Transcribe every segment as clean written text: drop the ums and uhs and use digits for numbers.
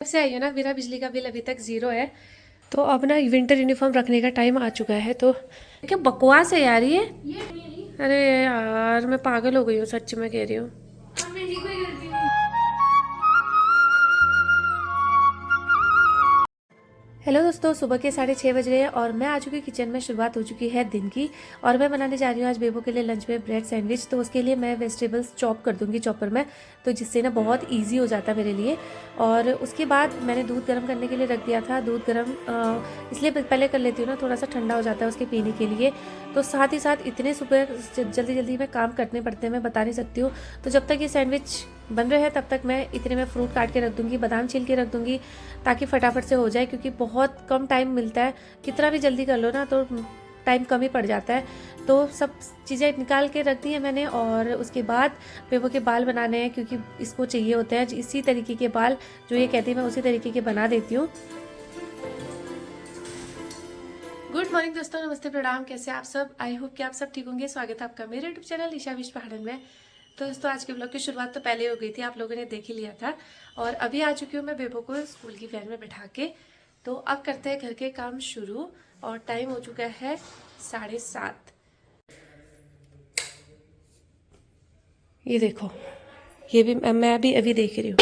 जब से आई है ना, मेरा बिजली का बिल अभी तक ज़ीरो है। तो अब ना विंटर यूनिफॉर्म रखने का टाइम आ चुका है। तो क्या बकवास है यार ये। अरे यार मैं पागल हो गई हूँ, सच में कह रही हूँ। हेलो दोस्तों, सुबह के 6:30 बज रहे हैं और मैं आ चुकी हूँ किचन में। शुरुआत हो चुकी है दिन की और मैं बनाने जा रही हूँ आज बेबो के लिए लंच में ब्रेड सैंडविच। तो उसके लिए मैं वेजिटेबल्स चॉप कर दूँगी चॉपर में, तो जिससे ना बहुत इजी हो जाता है मेरे लिए। और उसके बाद मैंने दूध गर्म करने के लिए रख दिया था। दूध गर्म इसलिए पहले कर लेती हूँ ना, थोड़ा सा ठंडा हो जाता है उसके पीने के लिए। तो साथ ही साथ इतने सुबह जल्दी जल्दी में काम करने पड़ते हैं, मैं बता नहीं सकती हूँ। तो जब तक ये सैंडविच बन रहे हैं तब तक मैं इतने में फ्रूट काट के रख दूँगी, बादाम छील के रख दूँगी, ताकि फटाफट से हो जाए, क्योंकि बहुत कम टाइम मिलता है। कितना भी जल्दी कर लो ना तो टाइम कम ही पड़ जाता है। तो सब चीज़ें निकाल के रख दी हैं मैंने। और उसके बाद बेबो के बाल बनाने हैं, क्योंकि इसको चाहिए होते हैं इसी तरीके के बाल जो ये कहती है, मैं उसी तरीके के बना देती हूँ। गुड मॉर्निंग दोस्तों, नमस्ते, प्रणाम। कैसे आप सब? आई होप कि आप सब ठीक होंगे। स्वागत है आपका मेरे यूट्यूब चैनल ईशा विश पहाड़न में। तो दोस्तों आज के ब्लॉग की शुरुआत तो पहले हो गई थी, आप लोगों ने देख ही लिया था। और अभी आ चुकी हूँ मैं बेबो को स्कूल की वैन में बैठा के। तो अब करते हैं घर के काम शुरू और टाइम हो चुका है 7:30। ये देखो, ये भी मैं भी अभी देख रही हूँ।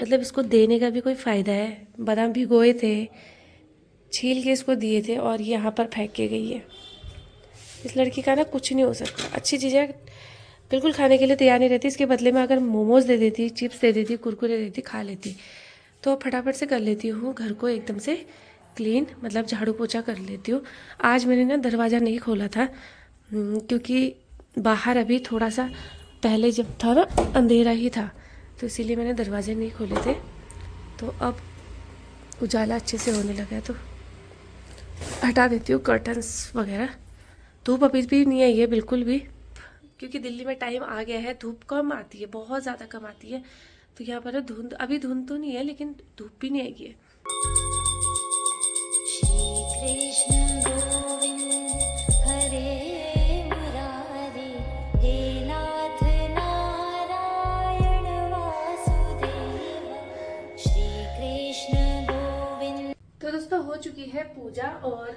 मतलब इसको देने का भी कोई फ़ायदा है? बादाम भिगोए थे, छील के इसको दिए थे और ये यहाँ पर फेंक के गई है। इस लड़की का ना कुछ नहीं हो सकता। अच्छी चीज़ें बिल्कुल खाने के लिए तैयार नहीं रहती। इसके बदले में अगर मोमोज दे देती, चिप्स दे देती, कुरकुरे दे देती, खा लेती। तो फटाफट से कर लेती हूँ घर को एकदम से क्लीन, मतलब झाड़ू पोछा कर लेती हूँ। आज मैंने ना दरवाज़ा नहीं खोला था, क्योंकि बाहर अभी थोड़ा सा पहले जब था ना अंधेरा ही था, तो इसीलिए मैंने दरवाजे नहीं खोले थे। तो अब उजाला अच्छे से होने लगा है तो हटा देती हूँ कर्टन्स वगैरह। धूप अभी भी नहीं आई है बिल्कुल भी, क्योंकि दिल्ली में टाइम आ गया है, धूप कम आती है, बहुत ज़्यादा कम आती है। तो यहाँ पर धुंध, अभी धुंध तो नहीं है लेकिन धूप भी नहीं आई है। श्री कृष्ण गोविंद हरे मुरारी, हे नाथ नारायण वासुदेव, श्री कृष्ण गोविंद। तो दोस्तों हो चुकी है पूजा और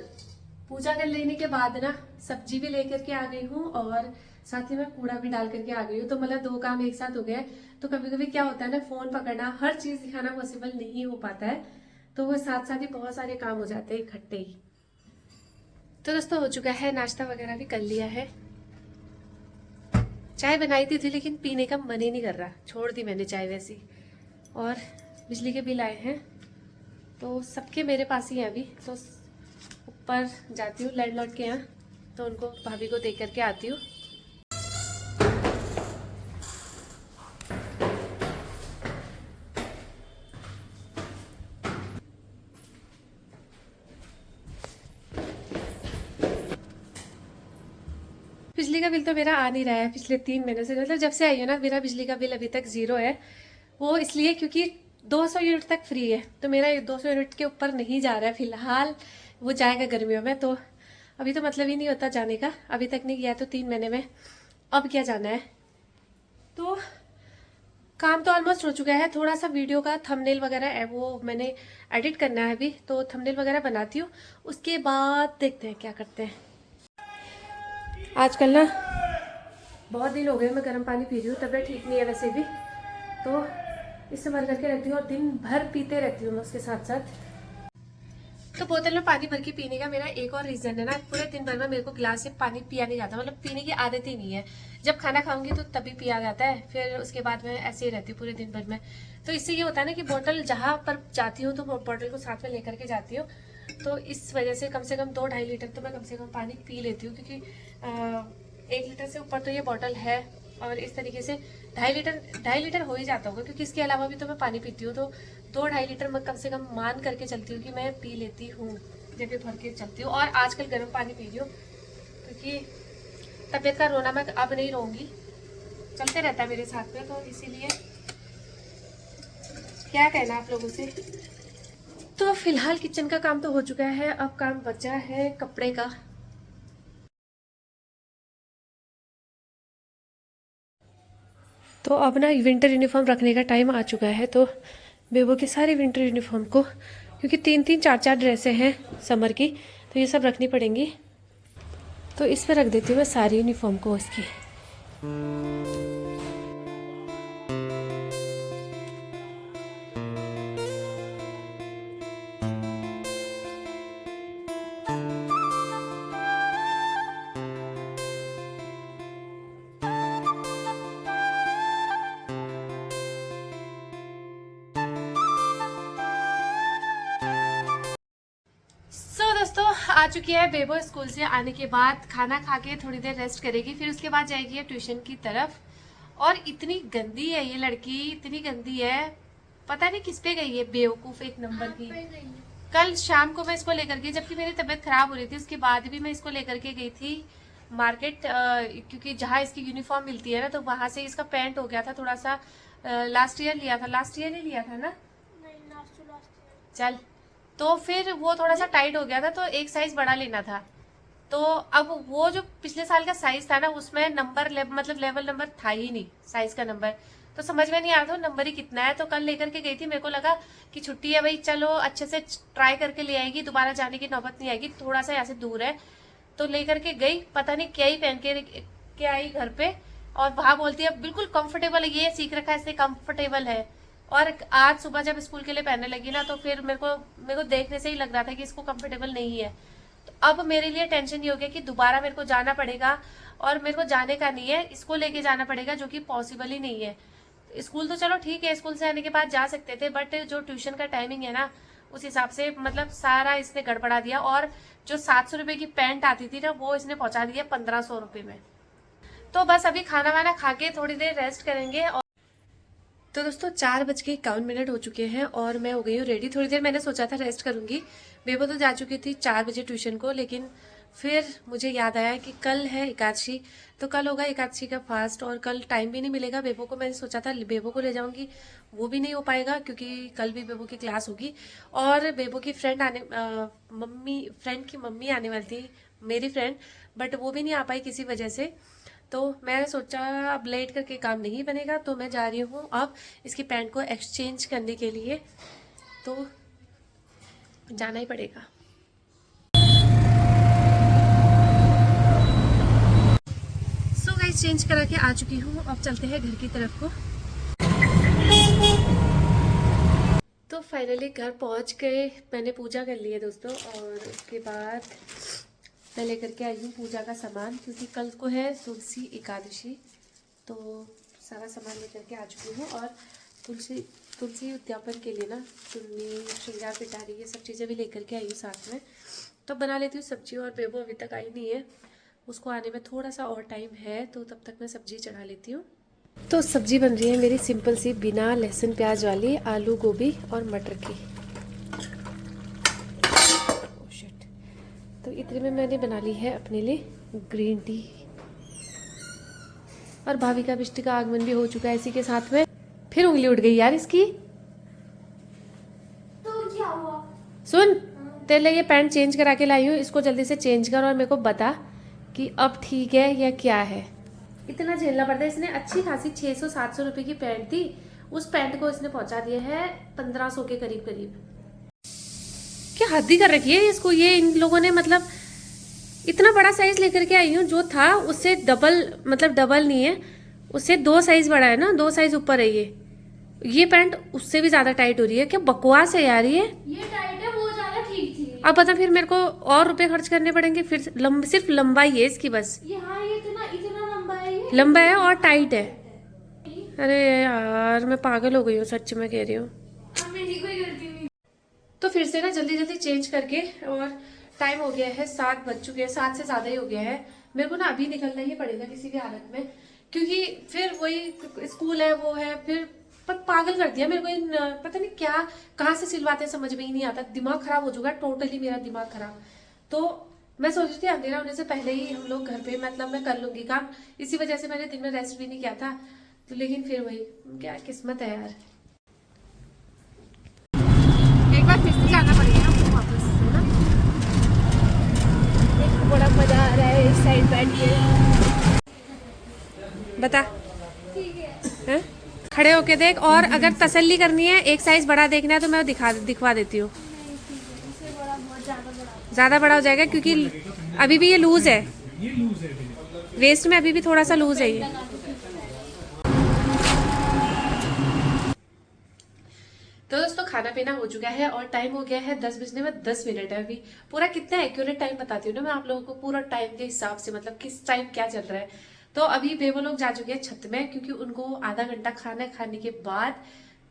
पूजा कर लेने के बाद ना सब्जी भी लेकर के आ गई हूँ और साथ ही मैं कूड़ा भी डाल करके आ गई हूँ। तो मतलब दो काम एक साथ हो गए। तो कभी कभी क्या होता है ना, फोन पकड़ना, हर चीज दिखाना पॉसिबल नहीं हो पाता है। तो वो साथ साथ ही बहुत सारे काम हो जाते हैं इकट्ठे ही। तो दोस्तों हो चुका है, नाश्ता वगैरह भी कर लिया है। चाय बनाई थी लेकिन पीने का मन ही नहीं कर रहा, छोड़ दी मैंने चाय वैसी। और बिजली के बिल आए हैं तो सबके मेरे पास ही है अभी। तो ऊपर जाती हूँ लैंडलॉर्ड के यहाँ, तो उनको भाभी को दे करके आती हूँ। बिजली का बिल तो मेरा आ नहीं रहा है पिछले 3 महीने से। मतलब जब से आई है ना, मेरा बिजली का बिल अभी तक ज़ीरो है। वो इसलिए क्योंकि 200 यूनिट तक फ्री है, तो मेरा 200 यूनिट के ऊपर नहीं जा रहा है फिलहाल। वो जाएगा गर्मियों में, तो अभी तो मतलब ही नहीं होता जाने का। अभी तक नहीं गया है तो 3 महीने में अब क्या जाना है। तो काम तो ऑलमोस्ट हो चुका है। थोड़ा सा वीडियो का थंबनेल वगैरह है वो मैंने एडिट करना है अभी, तो थंबनेल वगैरह बनाती हूँ। उसके बाद देखते हैं क्या करते हैं। आजकल ना बहुत दिन हो गए मैं गर्म पानी पी रही हूँ, तबीयत ठीक नहीं है वैसे भी। तो इससे भर करके रखती हूँ और दिन भर पीते रहती हूँ मैं उसके साथ साथ। तो बोतल में पानी भर के पीने का मेरा एक और रीज़न है ना, पूरे दिन भर में मेरे को गिलास से पानी पिया नहीं जाता। मतलब पीने की आदत ही नहीं है। जब खाना खाऊंगी तो तभी पिया जाता है, फिर उसके बाद मैं ऐसे ही रहती हूँ पूरे दिन भर में। तो इससे ये होता है ना कि बोतल जहाँ पर जाती हूँ तो बोतल को साथ में लेकर के जाती हूँ। तो इस वजह से कम 2-2.5 लीटर तो मैं कम से कम पानी पी लेती हूँ, क्योंकि 1 लीटर से ऊपर तो ये बॉटल है। और इस तरीके से 2.5 लीटर हो ही जाता होगा, क्योंकि इसके अलावा भी तो मैं पानी पीती हूँ। तो 2-2.5 लीटर मैं कम से कम मान करके चलती हूँ कि मैं पी लेती हूँ जब भी भर के चलती हूँ। और आजकल गर्म पानी पी रही हूँ, क्योंकि तबीयत का रोना मैं अब नहीं रहूँगी, चलते रहता है मेरे साथ में। तो इसीलिए क्या कहना आप लोगों से। तो फिलहाल किचन का काम तो हो चुका है, अब काम बचा है कपड़े का। तो अब ना विंटर यूनिफॉर्म रखने का टाइम आ चुका है। तो बेबो के सारे विंटर यूनिफॉर्म को, क्योंकि 3-3 4-4 ड्रेसें हैं समर की, तो ये सब रखनी पड़ेंगी। तो इस पर रख देती हूँ मैं सारी यूनिफॉर्म को उसकी। दोस्तों आ चुकी है बेबो स्कूल से आने के बाद, खाना खा के थोड़ी देर रेस्ट करेगी, फिर उसके बाद जाएगी ट्यूशन की तरफ। और इतनी गंदी है ये लड़की, इतनी गंदी है, पता नहीं किस पे गई है, बेवकूफ एक नंबर की। कल शाम को मैं इसको लेकर गई, जबकि मेरी तबीयत खराब हो रही थी, उसके बाद भी मैं इसको लेकर के गई थी मार्केट, क्योंकि जहाँ इसकी यूनिफॉर्म मिलती है ना, तो वहां से इसका पैंट हो गया था थोड़ा सा। लास्ट ईयर लिया था, लास्ट ईयर ही लिया था ना, चल, तो फिर वो थोड़ा सा टाइट हो गया था, तो एक साइज बड़ा लेना था। तो अब वो जो पिछले साल का साइज था ना, उसमें नंबर मतलब लेवल नंबर था ही नहीं, साइज का नंबर, तो समझ में नहीं आ रहा था नंबर ही कितना है। तो कल लेकर के गई थी, मेरे को लगा कि छुट्टी है भाई, चलो अच्छे से ट्राई करके ले आएगी, दोबारा जाने की नौबत नहीं आएगी, थोड़ा सा यहाँ से दूर है। तो लेकर के गई, पता नहीं क्या ही पहन के आई घर पे, और वहां बोलती है बिल्कुल कंफर्टेबल है, ये सीख रखा है इससे कंफर्टेबल है। और आज सुबह जब स्कूल के लिए पहनने लगी ना, तो फिर मेरे को देखने से ही लग रहा था कि इसको कंफर्टेबल नहीं है। तो अब मेरे लिए टेंशन ये हो गया कि दोबारा मेरे को जाना पड़ेगा, और मेरे को जाने का नहीं है, इसको लेके जाना पड़ेगा, जो कि पॉसिबल ही नहीं है। स्कूल तो चलो ठीक है, स्कूल से आने के बाद जा सकते थे, बट जो ट्यूशन का टाइमिंग है ना, उस हिसाब से मतलब सारा इसने गड़बड़ा दिया। और जो 700 रुपए की पैंट आती थी ना, वो इसने पहुंचा दिया 1500 रुपए में। तो बस अभी खाना वाना खा के थोड़ी देर रेस्ट करेंगे। तो दोस्तों 4:51 हो चुके हैं और मैं हो गई हूँ रेडी। थोड़ी देर मैंने सोचा था रेस्ट करूंगी, बेबो तो जा चुकी थी 4 बजे ट्यूशन को, लेकिन फिर मुझे याद आया कि कल है एकादशी, तो कल होगा एकादशी का फास्ट, और कल टाइम भी नहीं मिलेगा बेबो को। मैंने सोचा था बेबो को ले जाऊंगी, वो भी नहीं हो पाएगा, क्योंकि कल भी बेबो की क्लास होगी। और बेबो की फ्रेंड फ्रेंड की मम्मी आने वाली थी, मेरी फ्रेंड, बट वो भी नहीं आ पाई किसी वजह से। तो मैं सोचा अब लेट करके काम नहीं बनेगा, तो मैं जा रही हूँ अब इसकी पैंट को एक्सचेंज करने के लिए, तो जाना ही पड़ेगा। सो गाइस चेंज करा के आ चुकी हूँ, अब चलते हैं घर की तरफ को। तो फाइनली घर पहुँच गए, मैंने पूजा कर ली है दोस्तों, और उसके बाद मैं लेकर के आई हूँ पूजा का सामान, क्योंकि कल को है तुलसी एकादशी, तो सारा सामान लेकर के आ चुकी हूँ। और तुलसी उद्यापन के लिए ना चुन्नी, श्रृंगार पिटारी, ये सब चीज़ें भी लेकर के आई हूँ साथ में। तो बना लेती हूँ सब्जी, और बेबो अभी तक आई नहीं है, उसको आने में थोड़ा सा और टाइम है, तो तब तक मैं सब्जी चढ़ा लेती हूँ। तो सब्जी बन रही है मेरी सिंपल सी, बिना लहसुन प्याज वाली, आलू गोभी और मटर की। तो इतने में मैंने बना ली है अपने लिए ग्रीन टी, और भाभी का बिष्ट का आगमन भी हो चुका है इसी के साथ में। फिर उंगली उठ गई यार इसकी। तो क्या हुआ? सुन, तेरे लिए ये पैंट चेंज करा के लाई हूँ, इसको जल्दी से चेंज कर और मेरे को बता कि अब ठीक है या क्या है। इतना झेलना पड़ता है, इसने अच्छी खासी 600-700 रुपए की पैंट थी, उस पैंट को इसने पहुंचा दिया है 1500 के करीब करीब। क्या हद ही कर रखी है इसको, ये इन लोगों ने, मतलब इतना बड़ा साइज लेकर के आई हूँ, जो था उससे डबल, मतलब डबल नहीं है, उससे 2 साइज बड़ा है ना, 2 साइज ऊपर है ये पैंट उससे भी ज्यादा टाइट हो रही है। क्या बकवास है यार ये टाइट है, वो ज्यादा ठीक थी। अब पता फिर मेरे को और रुपए खर्च करने पड़ेंगे, फिर सिर्फ लंबाई है इसकी बस, ये इतना लंबा है, ये लंबा है और टाइट है। अरे यार मैं पागल हो गई हूँ, सच में कह रही हूँ। मेरी कोई गलती नहीं। तो फिर से ना जल्दी जल्दी चेंज करके, और टाइम हो गया है 7 बज चुके हैं, 7 से ज्यादा ही हो गया है। मेरे को ना अभी निकलना ही पड़ेगा किसी भी हालत में, क्योंकि फिर वही स्कूल है वो है, फिर पागल कर दिया मेरे को पता नहीं क्या कहाँ से सिलवाते हैं, समझ में ही नहीं आता, दिमाग खराब हो चुका है टोटली मेरा दिमाग खराब। तो मैं सोच रही थी अंधेरा होने से पहले ही हम लोग घर पे, मतलब मैं कर लूंगी काम, इसी वजह से मैंने दिन में रेस्ट भी नहीं किया था। तो लेकिन फिर वही क्या किस्मत है यार, एक बार फिर से जाना पड़ेगा हमको वापस, है ना। एक बड़ा मजा आ रहा है इस साइड बैठ के, बता ठीक है, खड़ी खड़े होके देख, और अगर तसल्ली करनी है, एक साइज बड़ा देखना है तो मैं दिखवा देती हूँ। इससे बड़ा बहुत ज़्यादा बड़ा हो जाएगा क्योंकि अभी भी ये लूज है, वेस्ट में अभी भी थोड़ा सा लूज है ये। तो दोस्तों खाना पीना हो चुका है और टाइम हो गया है 10 बजने में 10 मिनट है अभी। पूरा कितना एक्यूरेट टाइम बताती हूँ ना मैं आप लोगों को, पूरा टाइम के हिसाब से, मतलब किस टाइम क्या चल रहा है। तो अभी बेबो लोग जा चुके हैं छत में, क्योंकि उनको आधा घंटा खाना खाने के बाद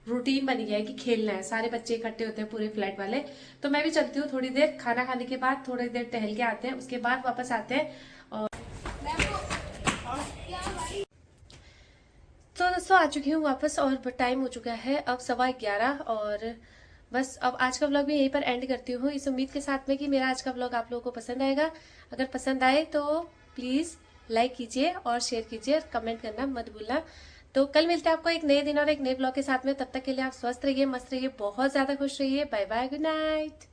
रूटीन बन गया है कि खेलना है। सारे बच्चे इकट्ठे होते हैं पूरे फ्लैट वाले। तो मैं भी चलती हूँ थोड़ी देर, खाना खाने के बाद थोड़ी देर टहल के आते हैं, उसके बाद वापस आते हैं। और तो दोस्तों आ चुकी हूँ वापस और टाइम हो चुका है अब 11:15। और बस अब आज का व्लॉग भी यहीं पर एंड करती हूँ, इस उम्मीद के साथ में कि मेरा आज का व्लॉग आप लोगों को पसंद आएगा। अगर पसंद आए तो प्लीज़ लाइक कीजिए और शेयर कीजिए और कमेंट करना मत भूलना। तो कल मिलते हैं आपको एक नए दिन और एक नए व्लॉग के साथ में। तब तक के लिए आप स्वस्थ रहिए, मस्त रहिए, बहुत ज़्यादा खुश रहिए। Bye bye, good night.